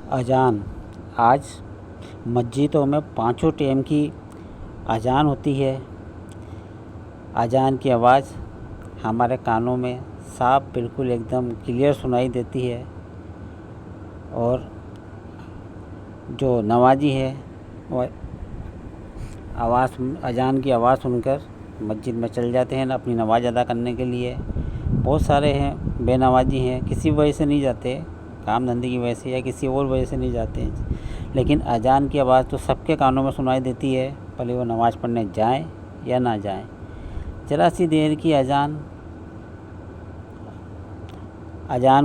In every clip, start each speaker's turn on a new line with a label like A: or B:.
A: अजान। आज मस्जिदों में पाँचों टाइम की अजान होती है। अजान की आवाज़ हमारे कानों में साफ बिल्कुल एकदम क्लियर सुनाई देती है और जो नमाजी है वह अजान की आवाज़ सुनकर मस्जिद में चल जाते हैं अपनी नमाज़ अदा करने के लिए। बहुत सारे हैं बेनमाजी हैं, किसी वजह से नहीं जाते, काम धंधे की वजह से या किसी और वजह से नहीं जाते हैं, लेकिन अजान की आवाज़ तो सबके कानों में सुनाई देती है, भले वो नमाज़ पढ़ने जाएं या ना जाएं। ज़रा सी देर की अजान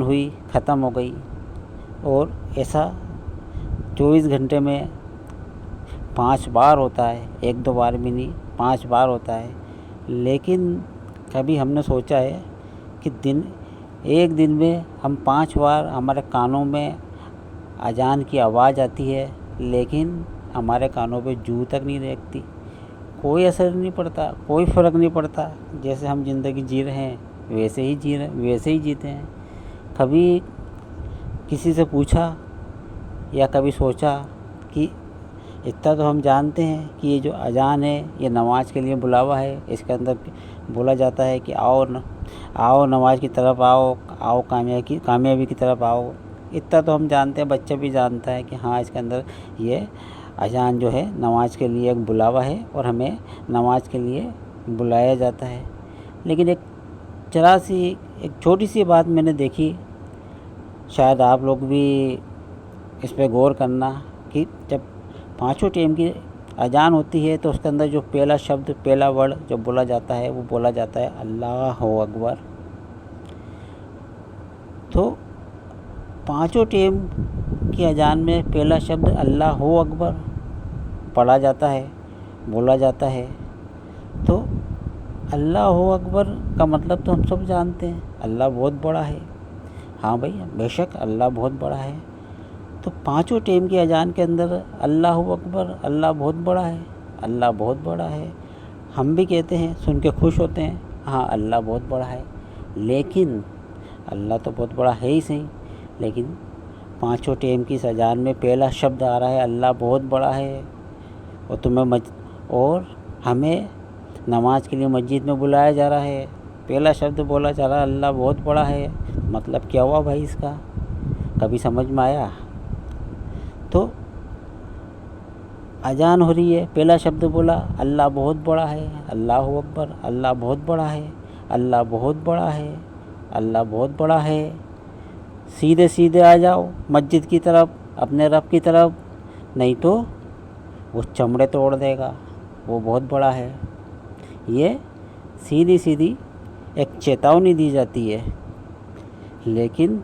A: हुई, ख़त्म हो गई, और ऐसा 24 घंटे में 5 बार होता है, 1-2 बार भी नहीं, 5 बार होता है। लेकिन कभी हमने सोचा है कि एक दिन में हम 5 बार हमारे कानों में अजान की आवाज़ आती है, लेकिन हमारे कानों पे जूं तक नहीं लगती, कोई असर नहीं पड़ता, कोई फ़र्क नहीं पड़ता। जैसे हम ज़िंदगी जी रहे हैं वैसे ही जीते हैं। कभी किसी से पूछा या कभी सोचा कि इतना तो हम जानते हैं कि ये जो अजान है ये नमाज के लिए बुलावा है, इसके अंदर बोला जाता है कि आओ नमाज की तरफ आओ कामयाबी की तरफ आओ। इतना तो हम जानते हैं, बच्चा भी जानता है कि हाँ, इसके अंदर ये अजान जो है नमाज के लिए एक बुलावा है और हमें नमाज के लिए बुलाया जाता है। लेकिन एक छोटी सी बात मैंने देखी, शायद आप लोग भी इस पे गौर करना, कि जब 5 टाइम की अजान होती है तो उसके अंदर जो पहला वर्ड जो बोला जाता है वो बोला जाता है अल्लाहु अकबर। तो 5 टाइम की अजान में पहला शब्द अल्लाहु अकबर पढ़ा जाता है, बोला जाता है। तो अल्लाहु अकबर का मतलब तो हम सब जानते हैं, अल्लाह बहुत बड़ा है। हाँ भाई, बेशक अल्लाह बहुत बड़ा है। तो 5 टाइम की अजान के अंदर अल्लाहु अकबर, अल्लाह बहुत बड़ा है, अल्लाह बहुत बड़ा है, हम भी कहते हैं, सुन के खुश होते हैं, हाँ अल्लाह बहुत बड़ा है। लेकिन अल्लाह तो बहुत बड़ा है ही सही, लेकिन 5 टाइम की इस अजान में पहला शब्द आ रहा है अल्लाह बहुत बड़ा है, और हमें नमाज के लिए मस्जिद में बुलाया जा रहा है, पहला शब्द बोला जा रहा है अल्लाह बहुत बड़ा है। मतलब क्या हुआ भाई इसका? कभी समझ में आया? तो अजान हो रही है, पहला शब्द बोला अल्लाह बहुत बड़ा है, अल्लाहु अकबर, अल्लाह बहुत बड़ा है, अल्लाह बहुत बड़ा है, अल्लाह बहुत बड़ा है। सीधे सीधे आ जाओ मस्जिद की तरफ, अपने रब की तरफ, नहीं तो वो चमड़े तोड़ देगा, वो बहुत बड़ा है। ये सीधी सीधी एक चेतावनी दी जाती है, लेकिन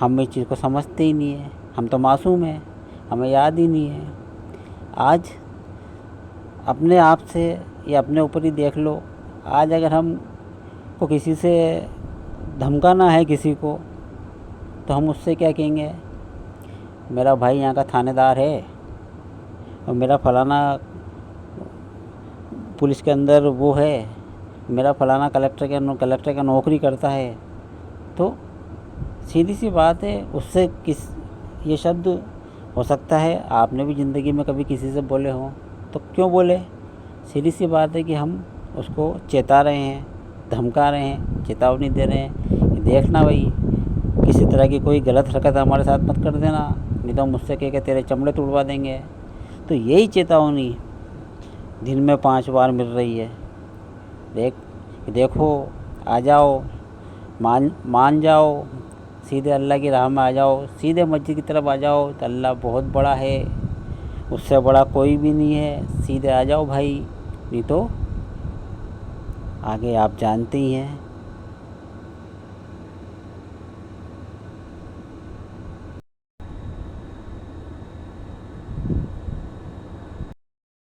A: हम इस चीज़ को समझते ही नहीं है। हम तो मासूम हैं, हमें याद ही नहीं है। आज अपने आप से या अपने ऊपर ही देख लो, आज अगर हम को किसी से धमकाना है किसी को, तो हम उससे क्या कहेंगे? मेरा भाई यहाँ का थानेदार है और मेरा फलाना पुलिस के अंदर वो है, मेरा फलाना कलेक्टर का नौकरी करता है। तो सीधी सी बात है, उससे ये शब्द हो सकता है आपने भी ज़िंदगी में कभी किसी से बोले हो, तो क्यों बोले? सीधी सी बात है कि हम उसको चेता रहे हैं, धमका रहे हैं, चेतावनी दे रहे हैं कि देखना भाई, किसी तरह की कोई गलत हरकत हमारे साथ मत कर देना, नहीं तो मुझसे कह के तेरे चमड़े तोड़वा देंगे। तो यही चेतावनी दिन में 5 बार मिल रही है। देखो, आ जाओ, मान जाओ, सीधे अल्लाह की राह में आ जाओ, सीधे मस्जिद की तरफ आ जाओ, तो अल्लाह बहुत बड़ा है, उससे बड़ा कोई भी नहीं है। सीधे आ जाओ भाई, नहीं तो आगे आप जानते ही हैं।